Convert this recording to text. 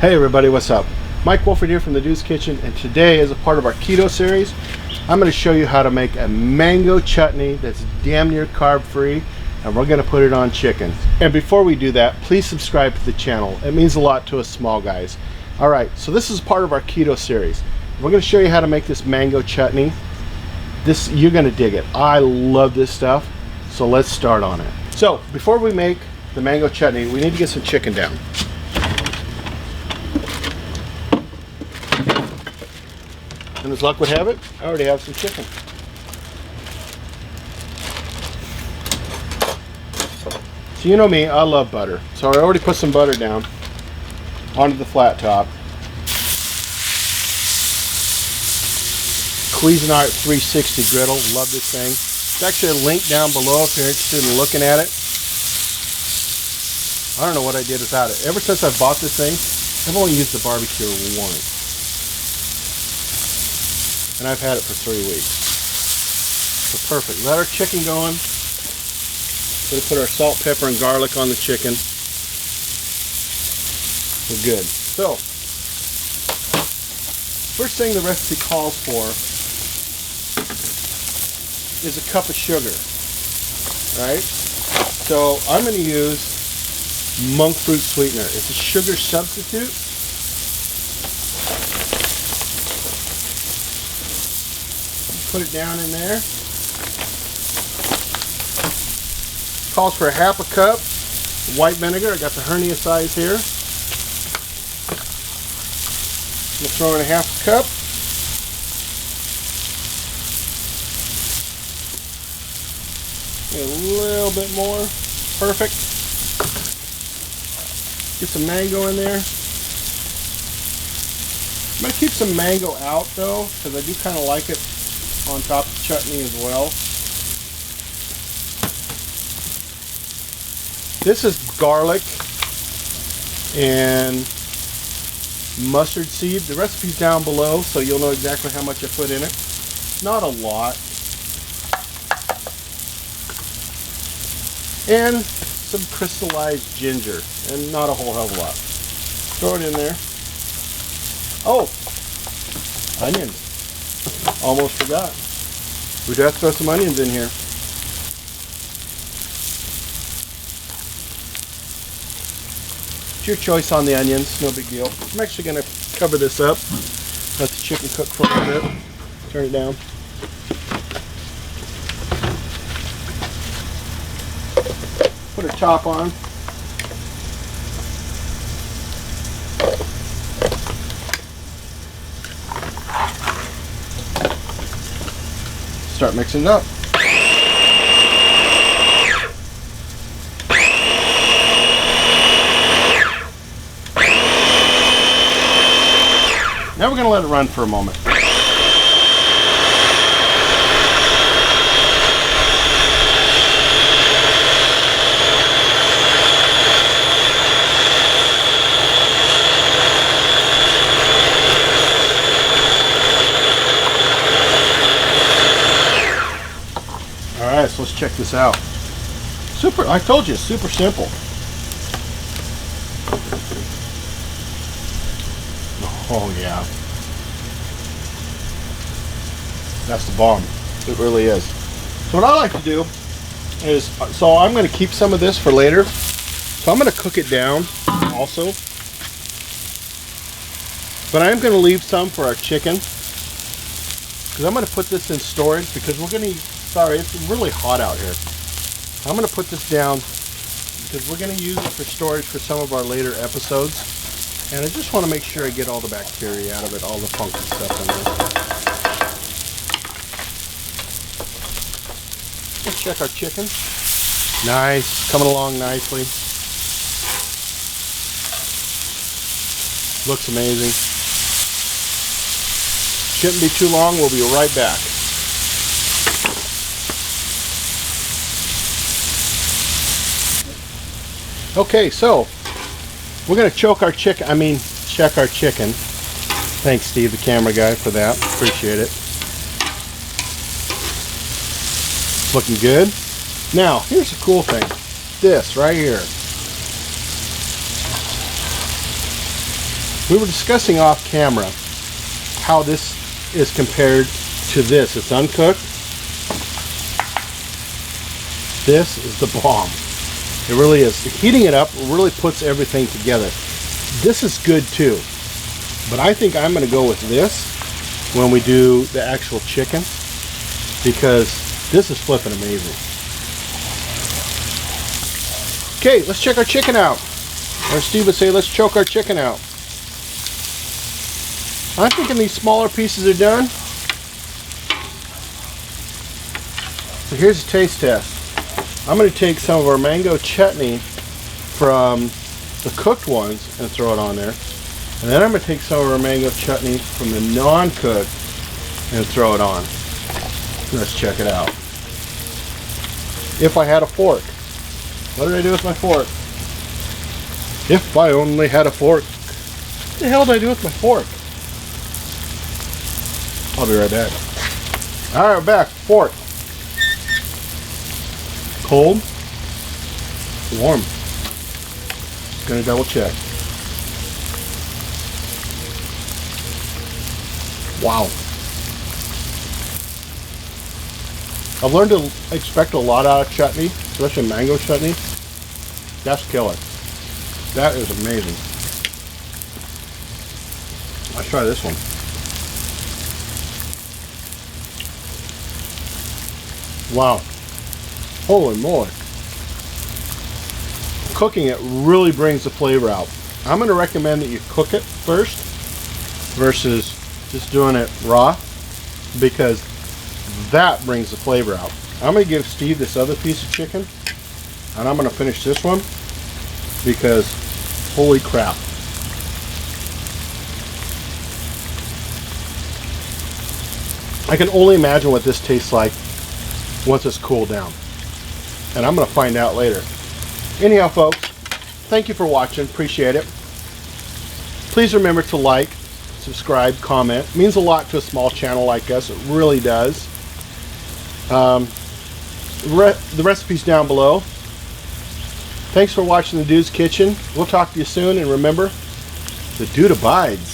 Hey everybody, what's up? Mike Wolford here from the Dude's Kitchen, and today, as a part of our keto series, I'm going to show you how to make a mango chutney that's damn near carb free, and we're going to put it on chicken. And before we do that, please subscribe to the channel. It means a lot to us small guys. Alright, so this is part of our keto series. We're going to show you how to make this mango chutney. You're going to dig it. I love this stuff, so let's start on it. So before we make the mango chutney, we need to get some chicken down. And as luck would have it, I already have some chicken. So you know me, I love butter. So I already put some butter down onto the flat top. Cuisinart 360 griddle, love this thing. There's actually a link down below if you're interested in looking at it. I don't know what I did without it. Ever since I bought this thing, I've only used the barbecue once. And I've had it for 3 weeks. So perfect. Let our chicken go in. We're going to put our salt, pepper, and garlic on the chicken. We're good. So, first thing the recipe calls for is a cup of sugar. Right? So I'm going to use monk fruit sweetener. It's a sugar substitute. Put it down in there. Calls for a half a cup white vinegar. I got the hernia size here. I'm going to throw in a half a cup. A little bit more. Perfect. Get some mango in there. I'm going to keep some mango out though, because I do kind of like it on top of chutney as well. This is garlic and mustard seed. The recipe's down below, so you'll know exactly how much I put in it. Not a lot. And some crystallized ginger, and not a whole hell of a lot. Throw it in there. Oh, onions. Almost forgot. We do have to throw some onions in here. It's your choice on the onions, no big deal. I'm actually going to cover this up. Let the chicken cook for a little bit. Turn it down. Put a top on. Start mixing it up. Now we're going to let it run for a moment. Alright, so let's check this out. Super, I told you, super simple. Oh yeah. That's the bomb. It really is. So what I like to do is, so I'm going to keep some of this for later. So I'm going to cook it down also. But I'm going to leave some for our chicken. Because I'm going to put this in storage because we're going to, sorry, it's really hot out here. I'm going to put this down because we're going to use it for storage for some of our later episodes. And I just want to make sure I get all the bacteria out of it, all the funky stuff in there. Let's check our chicken. Nice, coming along nicely. Looks amazing. Shouldn't be too long, we'll be right back. Okay, so we're going to check our chicken. Thanks, Steve, the camera guy, for that. Appreciate it. Looking good. Now, here's the cool thing. This right here. We were discussing off camera how this is compared to this. It's uncooked. This is the bomb. It really is. Heating it up really puts everything together. This is good too, but I think I'm going to go with this when we do the actual chicken, because this is flipping amazing. Okay, let's check our chicken out. Or Steve would say, let's choke our chicken out. I'm thinking these smaller pieces are done. So here's a taste test. I'm going to take some of our mango chutney from the cooked ones and throw it on there. And then I'm going to take some of our mango chutney from the non-cooked and throw it on. Let's check it out. If I had a fork. What did I do with my fork? If I only had a fork. What the hell did I do with my fork? I'll be right back. Alright, we're back. Fork. Cold. Warm. Gonna double check. Wow. I've learned to expect a lot out of chutney, especially mango chutney. That's killer. That is amazing. Let's try this one. Wow. Holy moly. Cooking it really brings the flavor out. I'm going to recommend that you cook it first versus just doing it raw, because that brings the flavor out. I'm going to give Steve this other piece of chicken, and I'm going to finish this one, because holy crap. I can only imagine what this tastes like once it's cooled down, and I'm going to find out later. Anyhow, folks, thank you for watching. Appreciate it. Please remember to like, subscribe, comment. It means a lot to a small channel like us. It really does. The recipe's down below. Thanks for watching the Dude's Kitchen. We'll talk to you soon, and remember, the dude abides.